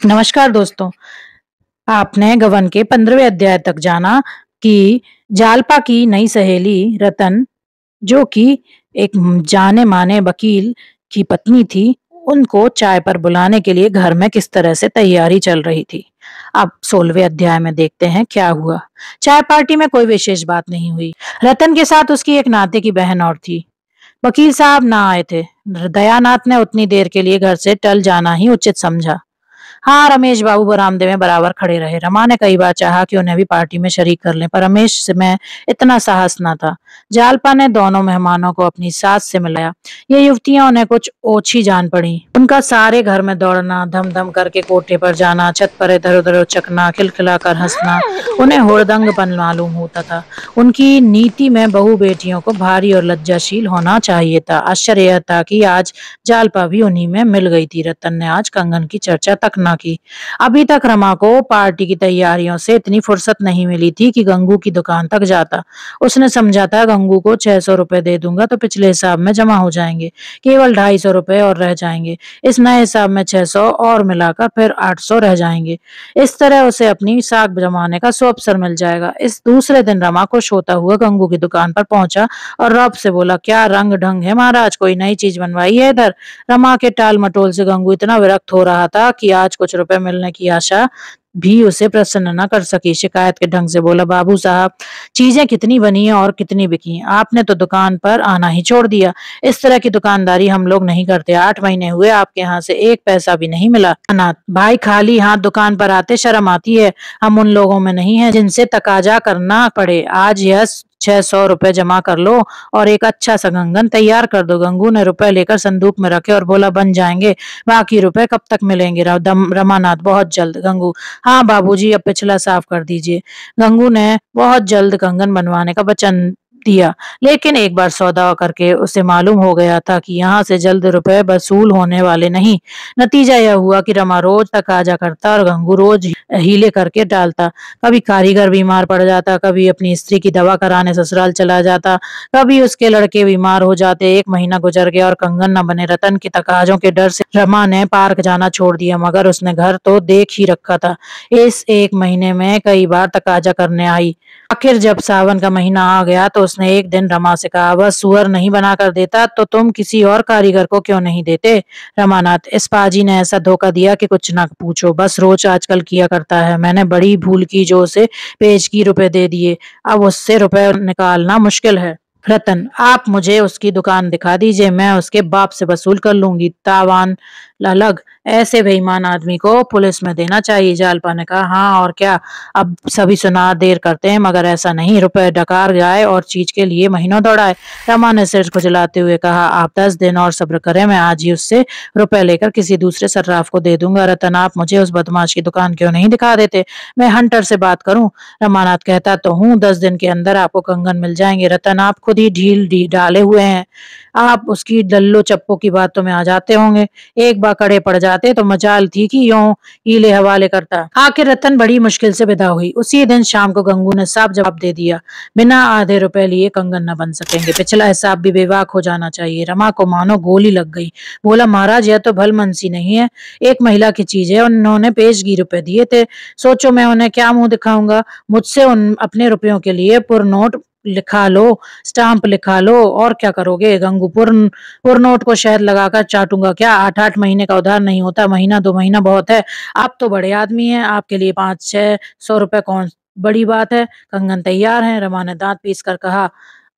नमस्कार दोस्तों। आपने गबन के 15वें अध्याय तक जाना कि जालपा की नई सहेली रतन, जो कि एक जाने माने वकील की पत्नी थी, उनको चाय पर बुलाने के लिए घर में किस तरह से तैयारी चल रही थी। अब 16वें अध्याय में देखते हैं क्या हुआ। चाय पार्टी में कोई विशेष बात नहीं हुई। रतन के साथ उसकी एक नाते की बहन और थी। वकील साहब ना आए थे। दयानाथ ने उतनी देर के लिए घर से टल जाना ही उचित समझा। हाँ, रमेश बाबू बरामदे में बराबर खड़े रहे। रमा ने कई बार चाहा कि उन्हें भी पार्टी में शरीक कर लें, पर रमेश में इतना साहस न था। जालपा ने दोनों मेहमानों को अपनी सास से मिलाया। ये युवतियां उन्हें कुछ ओछी जान पड़ी। उनका सारे घर में दौड़ना, धम धम करके कोठे पर जाना, छत पर इधर उधर उचकना, खिलखिला कर हंसना उन्हें हुड़दंगपन मालूम होता था। उनकी नीति में बहू बेटियों को भारी और लज्जाशील होना चाहिए था। आश्चर्य यह था कि आज जालपा भी उन्हीं में मिल गई थी। रतन ने आज कंगन की चर्चा तक न की। अभी तक रमा को पार्टी की तैयारियों से इतनी फुर्सत नहीं मिली थी कि गंगू की दुकान तक जाता। उसने समझा था गंगू को 600 रुपए दे दूंगा तो पिछले हिसाब में जमा हो जाएंगे, केवल 250 रुपए और रह जाएंगे। इस नए हिसाब में 600 और मिलाकर फिर 800 रह जाएंगे। इस तरह उसे अपनी साख जमाने का सो अवसर मिल जाएगा। इस दूसरे दिन रमा खुश होता हुआ गंगू की दुकान पर पहुंचा और रब से बोला, क्या रंग ढंग है महाराज, कोई नई चीज बनवाई है इधर? रमा के टाल मटोल से गंगू इतना विरक्त हो रहा था कि आज कुछ रुपए मिलने की आशा भी उसे प्रसन्न न कर सकी। शिकायत के ढंग से बोला, बाबू साहब, चीजें कितनी बनी हैं और कितनी बिकी, आपने तो दुकान पर आना ही छोड़ दिया। इस तरह की दुकानदारी हम लोग नहीं करते। 8 महीने हुए आपके यहाँ से एक पैसा भी नहीं मिला। अनाथ भाई, खाली हाथ दुकान पर आते शर्म आती है। हम उन लोगों में नहीं है जिनसे तकाजा करना पड़े। आज यह 600 रुपए जमा कर लो और एक अच्छा सा कंगन तैयार कर दो। गंगू ने रुपए लेकर संदूक में रखे और बोला, बन जाएंगे। बाकी रुपए कब तक मिलेंगे? रमानाथ, बहुत जल्द। गंगू, हाँ बाबूजी, अब पिछला साफ कर दीजिए। गंगू ने बहुत जल्द कंगन बनवाने का वचन दिया, लेकिन एक बार सौदा करके उसे मालूम हो गया था कि यहाँ से जल्द रुपए वसूल होने वाले नहीं। नतीजा यह हुआ कि रमा रोज तकाजा करता और गंगू रोज हीले करके डालता। कभी कारीगर बीमार पड़ जाता, कभी अपनी स्त्री की दवा कराने ससुराल चला जाता, कभी उसके लड़के बीमार हो जाते। 1 महीना गुजर गया और कंगन न बने। रतन के तकाजों के डर से रमा ने पार्क जाना छोड़ दिया, मगर उसने घर तो देख ही रखा था। इस 1 महीने में कई बार तकाजा करने आई। आखिर जब सावन का महीना आ गया तो उसने एक दिन रमा से कहा, बस सुअर नहीं बना कर देता तो तुम किसी और कारीगर को क्यों नहीं देते? रमानाथ, इस पाजी ने ऐसा धोखा दिया कि कुछ ना पूछो, बस रोज आजकल किया करता है। मैंने बड़ी भूल की जो उसे पेज की रुपए दे दिए, अब उससे रुपए निकालना मुश्किल है। रतन, आप मुझे उसकी दुकान दिखा दीजिए, मैं उसके बाप से वसूल कर लूंगी। तावान अलग, ऐसे बेईमान आदमी को पुलिस में देना चाहिए। जालपा ने कहा, हाँ और क्या, अब सभी सुना देर करते हैं, मगर ऐसा नहीं रुपए डकार जाए और चीज के लिए महीनों दौड़ाए। रमा ने सिर खुजलाते हुए कहा, आप 10 दिन और सब्र करें, मैं आज ही उससे रुपए लेकर किसी दूसरे सर्राफ को दे दूंगा। रतन, आप मुझे उस बदमाश की दुकान क्यों नहीं दिखा देते? मैं हंटर से बात करूं? रमानाथ, कहता तो हूँ 10 दिन के अंदर आपको कंगन मिल जाएंगे। रतन, आप खुद ही ढील डाले हुए हैं। आप उसकी डल्लो चप्पो की बातों में आ जाते होंगे। एक बार कड़े पड़ जाते तो मजाल थी कि यूं हीले हवाले करता। आखिर रतन बड़ी मुश्किल से विदा हुई। उसी दिन शाम को गंगू ने साफ जवाब दे दिया, बिना आधे रुपए लिए कंगन न बन सकेंगे। पिछला हिसाब भी बेवाक हो जाना चाहिए। रमा को मानो गोली लग गई। बोला, महाराज, यह तो भलमनसी नहीं है। एक महिला की चीज है, उन्होंने पेशगी रुपए दिए थे। सोचो मैं उन्हें क्या मुंह दिखाऊंगा? मुझसे उन अपने रुपयों के लिए पुर नोट लिखा लो, स्टाम्प लिखा लो, और क्या करोगे? गंगू, पुर नोट को शहद लगाकर चाटूंगा क्या? 8-8 महीने का उधार नहीं होता, महीना 2 महीना बहुत है। आप तो बड़े आदमी हैं, आपके लिए 500-600 रुपए कौन बड़ी बात है? कंगन तैयार है। रमा ने दांत पीस कर कहा,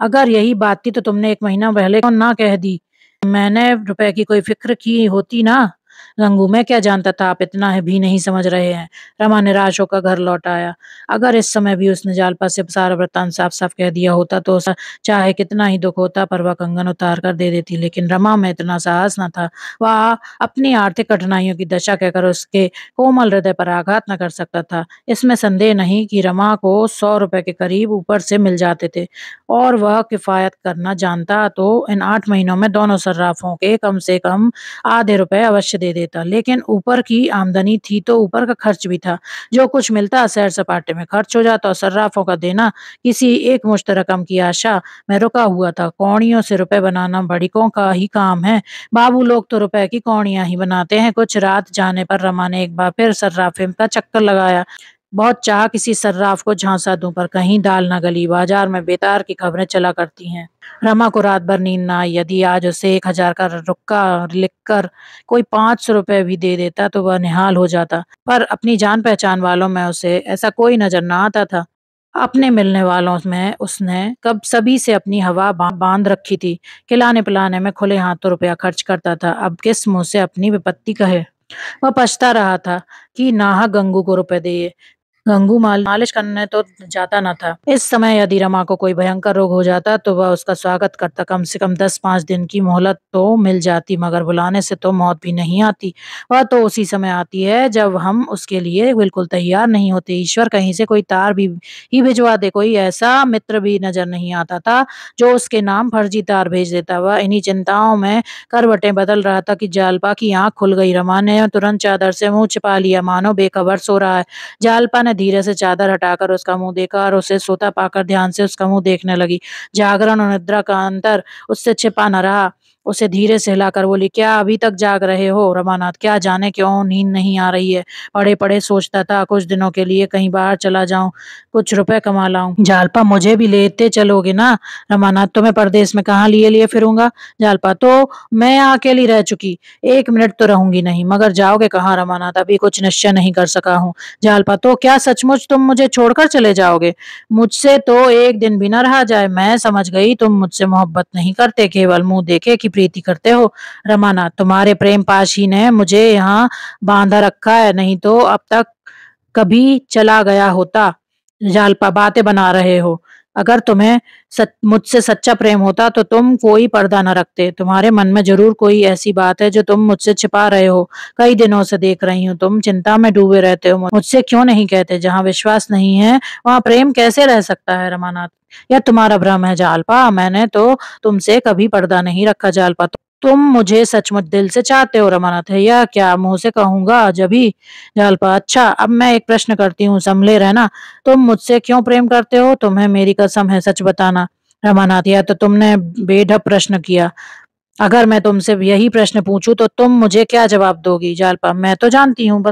अगर यही बात थी तो तुमने 1 महीना पहले क्यों ना कह दी? मैंने रुपए की कोई फिक्र की होती ना। गंगू, मैं क्या जानता था आप इतना है भी नहीं समझ रहे हैं। रमा निराश होकर घर लौट आया। अगर इस समय भी उसने जालपा से सारा वृत्तांत साफ साफ कह दिया होता तो चाहे कितना ही दुख होता पर वह कंगन उतार कर दे देती, लेकिन रमा में इतना साहस न था। वह अपनी आर्थिक कठिनाइयों की दशा कहकर उसके कोमल हृदय पर आघात न कर सकता था। इसमें संदेह नहीं कि रमा को 100 रुपए के करीब ऊपर से मिल जाते थे और वह किफायत करना जानता तो इन 8 महीनों में दोनों सर्राफों के कम से कम आधे रुपए अवश्य दे देता। देता, लेकिन ऊपर की आमदनी थी तो ऊपर का खर्च भी था। जो कुछ मिलता सैर सपाटे में खर्च हो जाता और सर्राफों का देना किसी एक मुश्त रकम की आशा में रुका हुआ था। कौड़ियों से रुपए बनाना बड़िकों का ही काम है। बाबू लोग तो रुपए की कौड़ियां ही बनाते हैं। कुछ रात जाने पर रमा ने एक बार फिर सर्राफे का चक्कर लगाया। बहुत चाह किसी सर्राफ को झांसा दूं, पर कहीं दाल न गली। बाजार में बेतार की खबरें चला करती हैं। रमा को रात भर नींद न आई। यदि आज उसे 1,000 का रुक्का लिखकर कोई 500 रुपए भी दे देता तो वह निहाल हो जाता, पर अपनी जान पहचान वालों में उसे ऐसा कोई नजर न आता था। अपने मिलने वालों में उसने कब सभी से अपनी हवा बांध रखी थी। खिलाने पिलाने में खुले हाथों रुपया खर्च करता था। अब किस मुंह से अपनी विपत्ति कहे। वह पछता रहा था कि नाहक गंगू को रुपए दिए। गंगू मालिश करने तो जाता न था। इस समय यदि रमा को कोई भयंकर रोग हो जाता तो वह उसका स्वागत करता। कम से कम 10-5 दिन की मोहलत तो मिल जाती, मगर बुलाने से तो मौत भी नहीं आती। वह तो उसी समय आती है जब हम उसके लिए बिल्कुल तैयार नहीं होते। ईश्वर कहीं से कोई तार भी ही भिजवा दे। कोई ऐसा मित्र भी नजर नहीं आता था जो उसके नाम फर्जी तार भेज देता। वह इन्हीं चिंताओं में करवटें बदल रहा था कि जालपा की आंख खुल गई। रमा ने तुरंत चादर से मुंह छिपा लिया, मानो बेखबर सो रहा है। जालपा ने धीरे से चादर हटाकर उसका मुंह देखा और उसे सोता पाकर ध्यान से उसका मुंह देखने लगी। जागरण और निद्रा का अंतर उससे छिपा न रहा। उसे धीरे से हिलाकर बोली, क्या अभी तक जाग रहे हो रमानाथ? क्या जाने क्यों नींद नहीं आ रही है। पड़े पड़े सोचता था कुछ दिनों के लिए कहीं बाहर चला जाऊं, कुछ रुपए कमा लाऊं। जालपा, मुझे भी लेते चलोगे ना? रमानाथ, तुम्हें परदेश में कहाँ लिए लिए फिरूंगा। जालपा, तो मैं अकेली रह चुकी, 1 मिनट तो रहूंगी नहीं। मगर जाओगे कहाँ रमानाथ? अभी कुछ निश्चय नहीं कर सका हूँ। जालपा, तो क्या सचमुच तुम मुझे छोड़कर चले जाओगे? मुझसे तो एक दिन भी न रहा जाए। मैं समझ गई तुम मुझसे मोहब्बत नहीं करते, केवल मुंह देखे की प्रीति करते हो। रमानाथ, तुम्हारे प्रेम पाशी ने मुझे यहाँ बांधा रखा है, नहीं तो अब तक कभी चला गया होता। जालपा, बातें बना रहे हो। अगर तुम्हें मुझसे सच्चा प्रेम होता तो तुम कोई पर्दा न रखते। तुम्हारे मन में जरूर कोई ऐसी बात है जो तुम मुझसे छिपा रहे हो। कई दिनों से देख रही हूँ तुम चिंता में डूबे रहते हो। मुझसे क्यों नहीं कहते? जहाँ विश्वास नहीं है वहाँ प्रेम कैसे रह सकता है रमानाथ? यह तुम्हारा भ्रम है जालपा। मैंने तो तुमसे कभी पर्दा नहीं रखा जालपा। तुम मुझे सचमुच दिल से चाहते हो रमानाथ? यह क्या मुंह से कहूंगा जभी। जालपा, अच्छा, अब मैं एक प्रश्न करती हूँ, संभले रहना। तुम मुझसे क्यों प्रेम करते हो? तुम्हें मेरी कसम है, सच बताना। रमानाथ, यह तो तुमने बेढप प्रश्न किया। अगर मैं तुमसे यही प्रश्न पूछूं तो तुम मुझे क्या जवाब दोगी? जालपा, मैं तो जानती हूँ।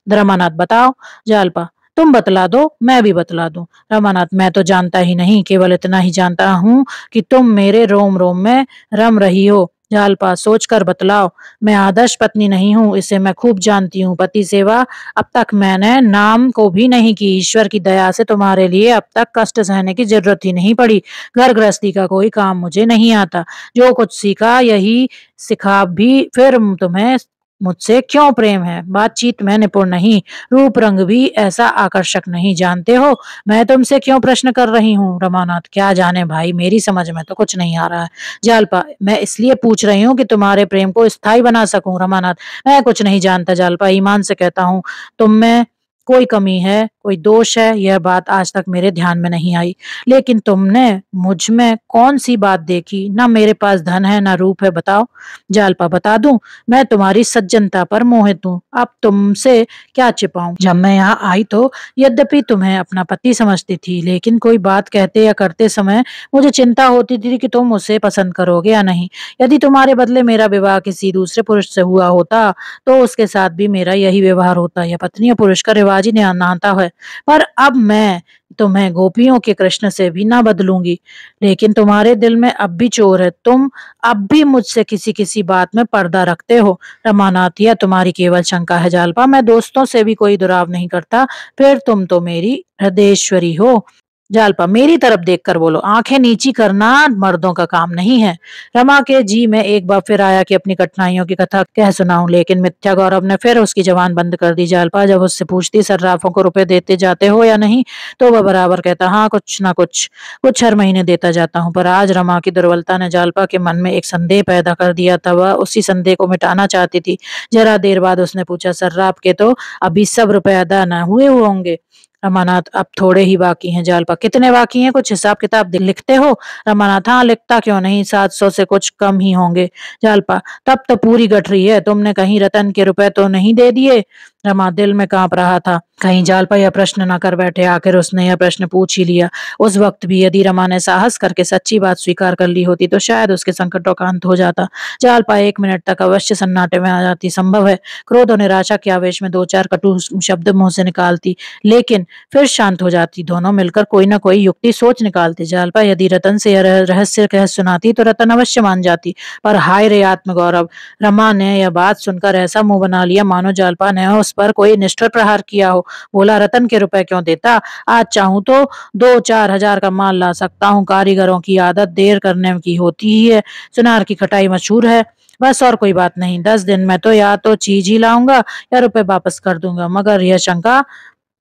रमानाथ, बताओ। जालपा, तुम बतला दो, मैं भी बतला दूं। रमानाथ, मैं तो जानता ही नहीं, केवल इतना ही जानता हूँ कि तुम मेरे रोम रोम में रम रही हो। जालपा, सोचकर बतलाओ। मैं आदर्श पत्नी नहीं हूँ, इसे मैं खूब जानती हूँ। पति सेवा अब तक मैंने नाम को भी नहीं की। ईश्वर की दया से तुम्हारे लिए अब तक कष्ट सहने की जरूरत ही नहीं पड़ी। घर गृहस्थी का कोई काम मुझे नहीं आता। जो कुछ सीखा यही सिखा भी फिर तुम्हें मुझसे क्यों प्रेम है? बातचीत में निपुण नहीं, रूप रंग भी ऐसा आकर्षक नहीं। जानते हो मैं तुमसे क्यों प्रश्न कर रही हूँ? रमानाथ, क्या जाने भाई, मेरी समझ में तो कुछ नहीं आ रहा है। जालपा, मैं इसलिए पूछ रही हूँ कि तुम्हारे प्रेम को स्थायी बना सकूं। रमानाथ, मैं कुछ नहीं जानता जालपा, ईमान से कहता हूँ। तुम में कोई कमी है, कोई दोष है, यह बात आज तक मेरे ध्यान में नहीं आई। लेकिन तुमने मुझ में कौन सी बात देखी? ना मेरे पास धन है, ना रूप है, बताओ। जालपा, बता दूं, मैं तुम्हारी सज्जनता पर मोहित हूँ। अब तुमसे क्या छिपाऊं? जब मैं यहाँ आई तो यद्यपि तुम्हें अपना पति समझती थी, लेकिन कोई बात कहते या करते समय मुझे चिंता होती थी कि तुम उसे पसंद करोगे या नहीं। यदि तुम्हारे बदले मेरा विवाह किसी दूसरे पुरुष से हुआ होता तो उसके साथ भी मेरा यही व्यवहार होता। यह पत्नी और पुरुष का रिवाज ही नाता है। पर अब मैं तुम्हें गोपियों के कृष्ण से भी ना बदलूंगी। लेकिन तुम्हारे दिल में अब भी चोर है। तुम अब भी मुझसे किसी किसी बात में पर्दा रखते हो। रमानाथ, यह तुम्हारी केवल शंका है जालपा। मैं दोस्तों से भी कोई दुराव नहीं करता। फिर तुम तो मेरी हृदयेश्वरी हो। जालपा, मेरी तरफ देखकर बोलो, आंखें नीची करना मर्दों का काम नहीं है। रमा के जी में एक बार फिर आया कि अपनी कठिनाइयों की कथा कह सुनाऊं, लेकिन मिथ्या गौरव ने फिर उसकी जबान बंद कर दी। जालपा जब उससे पूछती सर्राफों को रुपए देते जाते हो या नहीं, तो वह बराबर कहता, हाँ, कुछ ना कुछ कुछ हर महीने देता जाता हूँ। पर आज रमा की दुर्बलता ने जालपा के मन में एक संदेह पैदा कर दिया था। वह उसी संदेह को मिटाना चाहती थी। जरा देर बाद उसने पूछा, सर्राफ के तो अभी सब रुपए अदा न हुए होंगे? रमानाथ, अब थोड़े ही बाकी हैं। जालपा, कितने बाकी हैं? कुछ हिसाब किताब लिखते हो? रमानाथ, हाँ, लिखता क्यों नहीं, 700 से कुछ कम ही होंगे। जालपा, तब तो पूरी गठरी है, तुमने कहीं रतन के रुपए तो नहीं दे दिए? रमा दिल में कांप रहा था, कहीं जालपा यह प्रश्न न कर बैठे। आखिर उसने यह प्रश्न पूछ ही लिया। उस वक्त भी यदि रमा ने साहस करके सच्ची बात स्वीकार कर ली होती तो शायद उसके संकटों का अंत हो जाता। जालपा 1 मिनट तक अवश्य सन्नाटे में आ जाती। संभव है क्रोध और निराशा के आवेश में 2-4 कटु शब्द मुंह से निकालती, लेकिन फिर शांत हो जाती। दोनों मिलकर कोई न कोई युक्ति सोच निकालते। जालपा यदि रतन से यह रहस्य कह सुनाती तो रतन अवश्य मान जाती, पर हाय रे आत्मगौरव! रमा ने यह बात सुनकर ऐसा मुंह बना लिया मानो जालपा ने उस पर कोई निष्ठुर प्रहार किया हो। बोला, रतन के रुपए क्यों देता? आज चाहूं तो 2-4 हजार का माल ला सकता हूँ। कारीगरों की आदत देर करने की होती ही है। सुनार की खटाई मशहूर है। बस और कोई बात नहीं। 10 दिन में तो या तो चीज ही लाऊंगा या रुपए वापस कर दूंगा। मगर यह शंका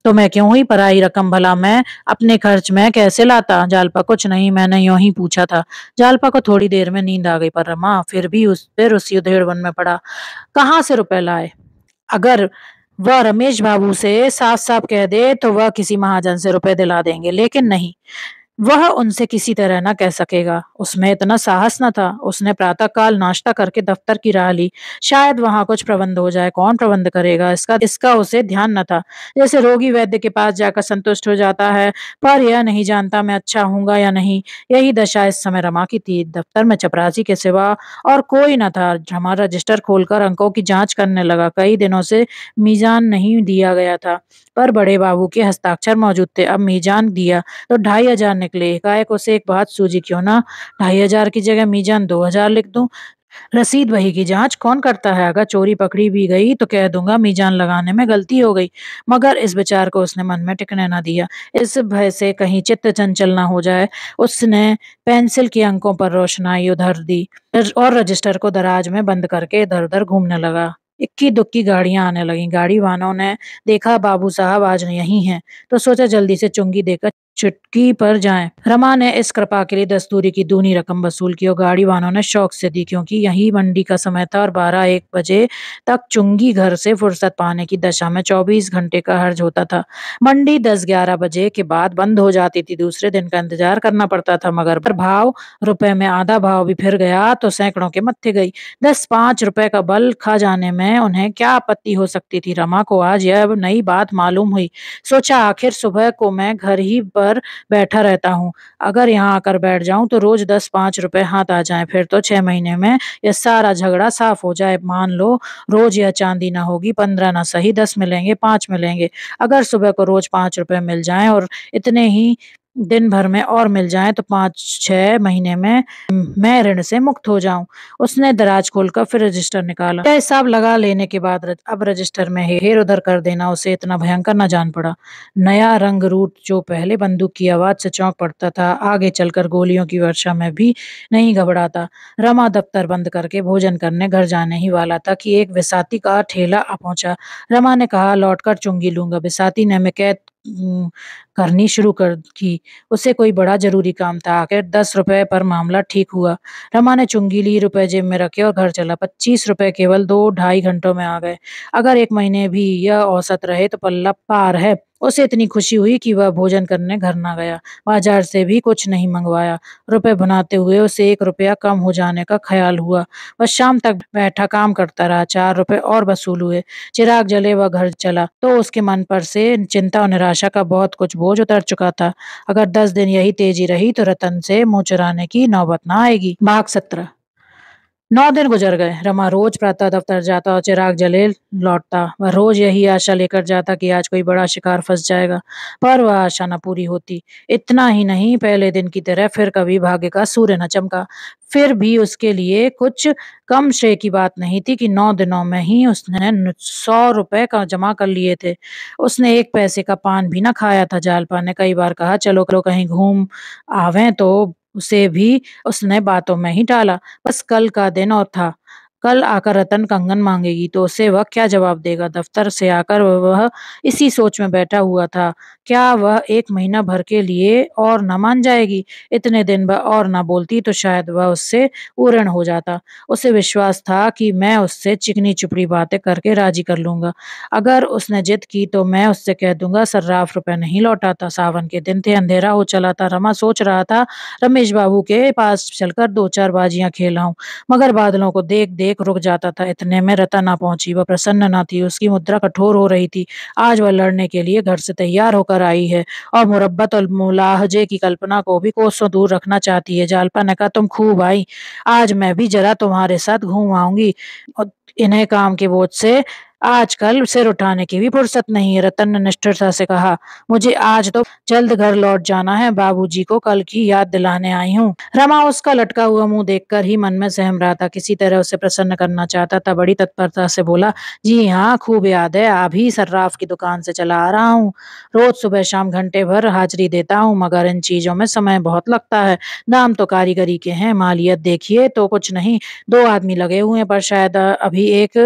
तो मैं क्यों हुई? पराई रकम भला मैं अपने खर्च में कैसे लाता? जालपा, कुछ नहीं, मैंने यूं ही पूछा था। जालपा को थोड़ी देर में नींद आ गई, पर रमा फिर उसी उधेड़बन में पड़ा। कहाँ से रुपए लाए? अगर वह रमेश बाबू से साफ साफ कह दे तो वह किसी महाजन से रुपए दिला देंगे, लेकिन नहीं, वह उनसे किसी तरह न कह सकेगा। उसमें इतना साहस न था। उसने प्रातःकाल नाश्ता करके दफ्तर की राह ली। शायद वहां कुछ प्रबंध हो जाए। कौन प्रबंध करेगा, इसका इसका उसे ध्यान न था। जैसे रोगी वैद्य के पास जाकर संतुष्ट हो जाता है, पर यह नहीं जानता मैं अच्छा हूंगा या नहीं। यही दशा इस समय रमा की थी। दफ्तर में चपरासी के सिवा और कोई न था। रमा रजिस्टर खोलकर अंकों की जांच करने लगा। कई दिनों से मीजान नहीं दिया गया था, पर बड़े बाबू के हस्ताक्षर मौजूद थे। अब मीजान दिया तो 2,500 निकले। एकाएक उसे एक बात सूझी, क्यों ना 2,500 की जगह मीजान 2,000 लिख दूं। रसीद बही की जांच कौन करता है? अगर चोरी पकड़ी भी गई तो कह दूंगा मीजान लगाने में गलती हो गई। मगर इस विचार को उसने मन में टिकने न दिया। इस भय से कहीं चित्त चंचल न हो जाए, उसने पेंसिल के अंकों पर रोशनाई उधर दी और रजिस्टर को दराज में बंद करके इधर उधर घूमने लगा। इक्की दुक्की गाड़ियां आने लगीं। गाड़ी वालों ने देखा बाबू साहब आज यहीं हैं, तो सोचा जल्दी से चुंगी देकर चुटकी पर जाएं। रमा ने इस कृपा के लिए दस्तूरी की दूनी रकम वसूल की और गाड़ी वालों ने शौक से दी, क्योंकि यही मंडी का समय था और 12-1 बजे तक चुंगी घर से फुर्सत पाने की दशा में 24 घंटे का हर्ज होता था। मंडी 10-11 बजे के बाद बंद हो जाती थी। दूसरे दिन का इंतजार करना पड़ता था। मगर भाव रुपए में आधा भाव भी फिर गया तो सैकड़ों के मत्थे गई। 10-5 रुपए का बल खा जाने में उन्हें क्या आपत्ति हो सकती थी? रमा को आज यह नई बात मालूम हुई। सोचा, आखिर सुबह को मैं घर ही पर बैठा रहता हूँ। अगर यहाँ आकर बैठ जाऊं तो रोज 10-5 रुपए हाथ आ जाएं, फिर तो 6 महीने में यह सारा झगड़ा साफ हो जाए। मान लो रोज यह चांदी ना होगी, 15 ना सही 10 मिलेंगे, 5 मिलेंगे। अगर सुबह को रोज 5 रुपए मिल जाएं और इतने ही दिन भर में और मिल जाएं तो 5-6 महीने में मैं ऋण से मुक्त हो जाऊं। उसने दराज खोलकर फिर रजिस्टर निकाला। यह हिसाब लगा लेने के बाद अब रजिस्टर में हेर उधर कर देना उसे इतना भयंकर न जान पड़ा। नया रंग रूट जो पहले बंदूक की आवाज से चौंक पड़ता था, आगे चलकर गोलियों की वर्षा में भी नहीं घबराता। रमा दफ्तर बंद करके भोजन करने घर जाने ही वाला था कि एक विसाती का ठेला आ पहुंचा। रमा ने कहा, लौटकर चुंगी लूंगा। विसाती ने मिकैत करनी शुरू कर की। उसे कोई बड़ा जरूरी काम था। आखिर 10 रुपए पर मामला ठीक हुआ। रमा ने चुंगी ली, रुपए जेब में रखे और घर चला। 25 रुपए केवल 2-2.5 घंटों में आ गए। अगर 1 महीने भी यह औसत रहे तो पल्ला पार है। उसे इतनी खुशी हुई कि वह भोजन करने घर ना गया, बाजार से भी कुछ नहीं मंगवाया। रुपए भुनाते हुए उसे 1 रुपया कम हो जाने का ख्याल हुआ। वह शाम तक बैठा काम करता रहा। 4 रुपए और वसूल हुए। चिराग जले वह घर चला तो उसके मन पर से चिंता और निराशा का बहुत कुछ बोझ उतर चुका था। अगर 10 दिन यही तेजी रही तो रतन से मुंह चुराने की नौबत ना आएगी। भाग 17। 9 दिन गुजर गए। रमा रोज प्रातः दफ्तर जाता और चिराग जले लौटता। वह रोज यही आशा लेकर जाता कि आज कोई बड़ा शिकार फंस जाएगा, पर वह आशा न पूरी होती। इतना ही नहीं, पहले दिन की तरह फिर कभी भाग्य का सूर्य न चमका। फिर भी उसके लिए कुछ कम श्रेय की बात नहीं थी कि 9 दिनों में ही उसने 100 रुपए का जमा कर लिए थे। उसने 1 पैसे का पान भी न खाया था। जालपा ने कई बार कहा, चलो कहीं घूम आवें, तो उसे भी उसने बातों में ही टाला। बस कल का दिन और था। कल आकर रतन कंगन मांगेगी तो उसे वह क्या जवाब देगा। दफ्तर से आकर वह इसी सोच में बैठा हुआ था। क्या वह 1 महीना भर के लिए और न मान जाएगी? इतने दिन वह और न बोलती तो शायद वह उससे ऊरण हो जाता। उसे विश्वास था कि मैं उससे चिकनी चुपड़ी बातें करके राजी कर लूंगा। अगर उसने जिद की तो मैं उससे कह दूंगा सर्राफ रुपए नहीं लौटाता। सावन के दिन थे, अंधेरा हो चला था। रमा सोच रहा था रमेश बाबू के पास चलकर 2-4 बाजियां खेल आऊं, मगर बादलों को देख देख रुक जाता था। इतने में रता ना पहुंची। वह प्रसन्न न थी, उसकी मुद्रा कठोर हो रही थी। आज वह लड़ने के लिए घर से तैयार होकर आई है और मुरब्बत और मुलाहजे की कल्पना को भी कोसों दूर रखना चाहती है। जालपा ने कहा, तुम खूब आई, आज मैं भी जरा तुम्हारे साथ घूम आऊंगी। और इन्हें काम के बोझ से आजकल सिर उठाने की भी फुर्सत नहीं है। रतन ने निष्ठुरता से कहा, मुझे आज तो जल्द घर लौट जाना है, बाबूजी को कल की याद दिलाने आई हूँ। रमा उसका लटका हुआ मुंह देखकर ही मन में सहम रहा था। किसी तरह उसे प्रसन्न करना चाहता था। बड़ी तत्परता से बोला, जी हाँ, खूब याद है, अभी सर्राफ की दुकान से चला आ रहा हूँ। रोज सुबह शाम घंटे भर हाजिरी देता हूँ, मगर इन चीजों में समय बहुत लगता है। दाम तो कारीगरी के हैं, मालियत देखिए तो कुछ नहीं, 2 आदमी लगे हुए हैं, पर शायद अभी 1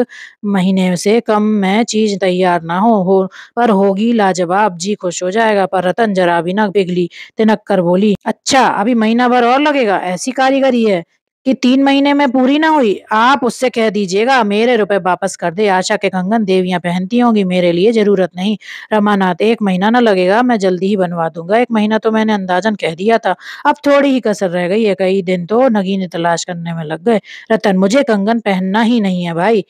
महीने से कम में चीज तैयार ना हो पर होगी लाजवाब, जी खुश हो जाएगा। पर रतन जरा भी न पिघली, तिनक कर बोली, अच्छा अभी महीना भर और लगेगा? ऐसी कारीगरी है कि 3 महीने में पूरी ना हुई? आप उससे कह दीजिएगा मेरे रुपए वापस कर दे। आशा के कंगन देवियां पहनती होंगी, मेरे लिए जरूरत नहीं। रमानाथ, 1 महीना न लगेगा, मैं जल्दी ही बनवा दूंगा। 1 महीना तो मैंने अंदाजन कह दिया था, अब थोड़ी ही कसर रह गई है। कई दिन तो नगीने तलाश करने में लग गए। रतन, मुझे कंगन पहनना ही नहीं है भाई,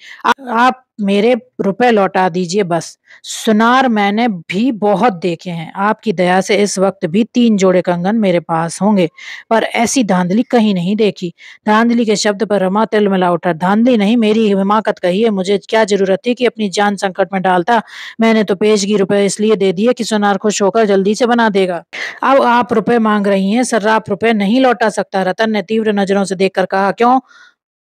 आप मेरे रुपए लौटा दीजिए बस। सुनार मैंने भी बहुत देखे हैं, आपकी दया से इस वक्त भी 3 जोड़े कंगन मेरे पास होंगे, पर ऐसी धांधली कहीं नहीं देखी। धांधली के शब्द पर रमा तिलमिला उठा। धांधली नहीं, मेरी हिमाकत कही है। मुझे क्या जरूरत थी कि अपनी जान संकट में डालता? मैंने तो पेशगी रुपए इसलिए दे दिए कि सुनार खुश होकर जल्दी से बना देगा। अब आप रुपए मांग रही हैं, सर्राफ रुपए नहीं लौटा सकता। रतन ने तीव्र नजरों से देखकर कहा, क्यों?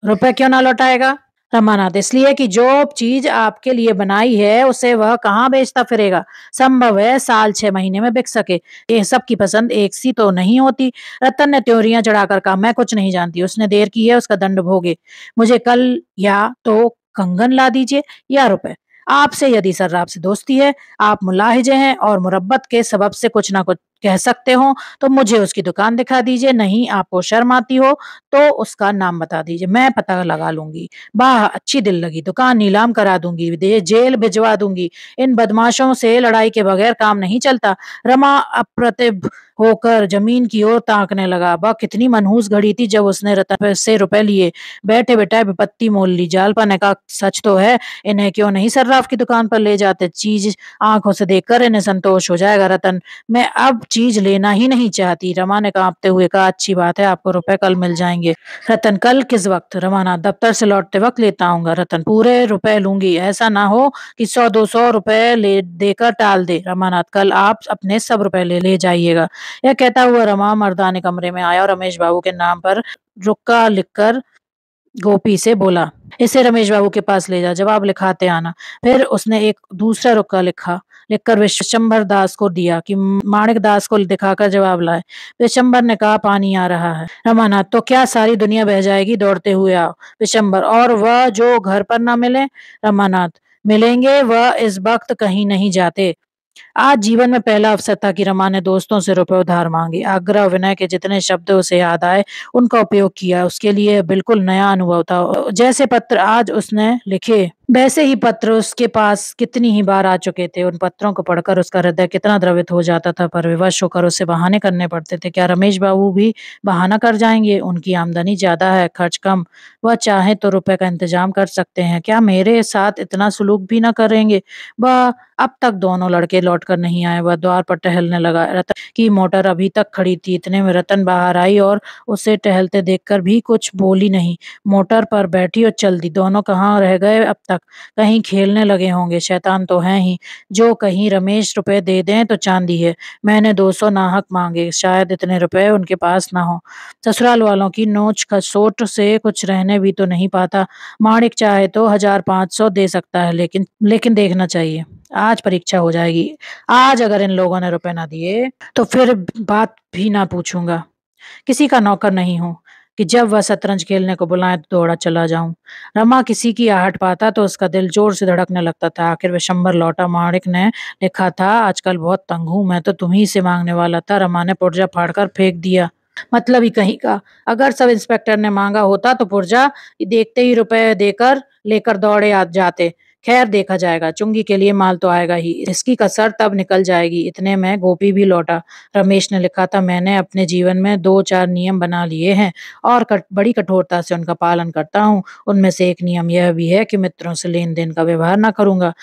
रुपए क्यों ना लौटाएगा? रमानाथ, इसलिए कि जो चीज आपके लिए बनाई है उसे वह कहाँ बेचता फिरेगा? संभव है साल 6 महीने में बिक सके। ये सबकी पसंद एक सी तो नहीं होती। रतन ने त्योरियां चढ़ाकर कहा, मैं कुछ नहीं जानती, उसने देर की है, उसका दंड भोगे। मुझे कल या तो कंगन ला दीजिए या रुपए। आपसे यदि सर्राफ से दोस्ती है, आप मुलाहिजे हैं और मुरब्बत के सबब से कुछ ना कुछ कह सकते हो, तो मुझे उसकी दुकान दिखा दीजिए। नहीं आपको शर्म आती हो तो उसका नाम बता दीजिए, मैं पता लगा लूंगी। वाह, अच्छी दिल लगी, दुकान नीलाम करा दूंगी, जेल भिजवा दूंगी। इन बदमाशों से लड़ाई के बगैर काम नहीं चलता। रमा अप्रतिभ होकर जमीन की ओर ताकने लगा। वह कितनी मनहूस घड़ी थी जब उसने रतन से रुपए लिए, बैठे बैठे विपत्ति मोल ली। जालपा ने कहा, सच तो है, इन्हें क्यों नहीं सर्राफ की दुकान पर ले जाते? चीज आंखों से देखकर इन्हें संतोष हो जाएगा। रतन, मैं अब चीज लेना ही नहीं चाहती। रमा ने कांपते हुए कहा, अच्छी बात है, आपको रुपए कल मिल जाएंगे। रतन, कल किस वक्त? रमानाथ, दफ्तर से लौटते वक्त लेता आऊंगा। रतन, पूरे रुपए लूंगी, ऐसा ना हो कि 100-200 रुपए ले देकर टाल दे। रमानाथ, कल आप अपने सब रुपए ले जाइएगा। यह कहता हुआ रमा मर्दाने कमरे में आया और रमेश बाबू के नाम पर रुक्का लिखकर गोपी से बोला, इसे रमेश बाबू के पास ले जा, जवाब लिखाते आना। फिर उसने एक दूसरा रुक्का लिखकर विशंबर दास को दिया कि माणिक दास को दिखाकर जवाब लाए। विशंबर ने कहा, पानी आ रहा है। रमानाथ, तो क्या सारी दुनिया बह जाएगी? दौड़ते हुए आओ। विशंबर, और वह जो घर पर ना मिले? रमानाथ, मिलेंगे, वह इस वक्त कहीं नहीं जाते। आज जीवन में पहला अवसर था कि रमा ने दोस्तों से रुपए उधार मांगे। आग्रह विनय के जितने शब्द उसे याद आए उनका उपयोग किया। उसके लिए बिल्कुल नया अनुभव था। जैसे पत्र आज उसने लिखे वैसे ही पत्र उसके पास कितनी ही बार आ चुके थे। उन पत्रों को पढ़कर उसका हृदय कितना द्रवित हो जाता था, पर विवश होकर उसे बहाने करने पड़ते थे। क्या रमेश बाबू भी बहाना कर जाएंगे? उनकी आमदनी ज्यादा है, खर्च कम, वह चाहे तो रुपए का इंतजाम कर सकते हैं। क्या मेरे साथ इतना सुलूक भी ना करेंगे? वह अब तक दोनों लड़के लौटकर नहीं आए। वह द्वार पर टहलने लगा। रतन की मोटर अभी तक खड़ी थी। इतने में रतन बाहर आई और उसे टहलते देखकर भी कुछ बोली नहीं। मोटर पर बैठी और चल दी। दोनों कहाँ रह गए अब तक? कहीं खेलने लगे होंगे। शैतान तो हैं ही, जो कहीं रमेश रुपए दे दें तो चांदी है। मैंने 200 नाहक मांगे, शायद इतने रुपए उनके पास ना हो। ससुराल वालों की नोच खसोट से कुछ रहने भी तो नहीं पाता। माणिक चाहे तो 1500 दे सकता है, लेकिन देखना चाहिए। आज परीक्षा हो जाएगी। आज अगर इन लोगों ने रुपए ना दिए तो फिर बात भी ना पूछूंगा। किसी का नौकर नहीं हूँ, कि जब वह शतरंज खेलने को बुलाएं तो दौड़ा चला जाऊं। रमा किसी की आहट पाता तो उसका दिल जोर से धड़कने लगता था। आखिर विशंबर लौटा। माणिक ने लिखा था, आजकल बहुत तंग हूं, मैं तो तुम्ही से मांगने वाला था। रमा ने पुर्जा फाड़कर फेंक दिया। मतलब ही कहीं का। अगर सब इंस्पेक्टर ने मांगा होता तो पुर्जा देखते ही रुपए देकर लेकर दौड़े आ जाते। खैर देखा जाएगा, चुंगी के लिए माल तो आएगा ही, इसकी कसर तब निकल जाएगी। इतने में गोपी भी लौटा। रमेश ने लिखा था, मैंने अपने जीवन में 2-4 नियम बना लिए हैं और बड़ी कठोरता से उनका पालन करता हूँ। उनमें से एक नियम यह भी है कि मित्रों से लेन देन का व्यवहार न करूंगा।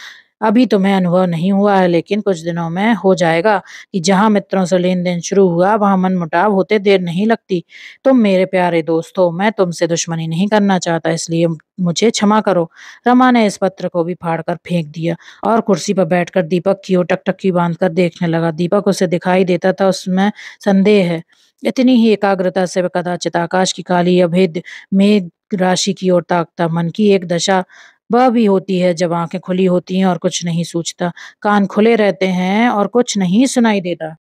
अभी तुम्हें अनुभव नहीं हुआ है, लेकिन कुछ दिनों में हो जाएगा कि जहां मित्रों से लेन देन शुरू हुआ वहां मनमुटाव होते देर नहीं लगती। तुम मेरे प्यारे दोस्त हो, मैं तुमसे दुश्मनी नहीं करना चाहता, इसलिए मुझे क्षमा करो। रमा ने इस पत्र को भी फाड़कर फेंक दिया और कुर्सी पर बैठकर दीपक की ओर टकटकी बांधकर देखने लगा। दीपक उसे दिखाई देता था, उसमें संदेह है। इतनी ही एकाग्रता से वह कदाचित आकाश की काली अभेद मेघ राशि की ओर ताकता। मन की एक दशा वह भी होती है जब आंखें खुली होती हैं और कुछ नहीं सूझता, कान खुले रहते हैं और कुछ नहीं सुनाई देता।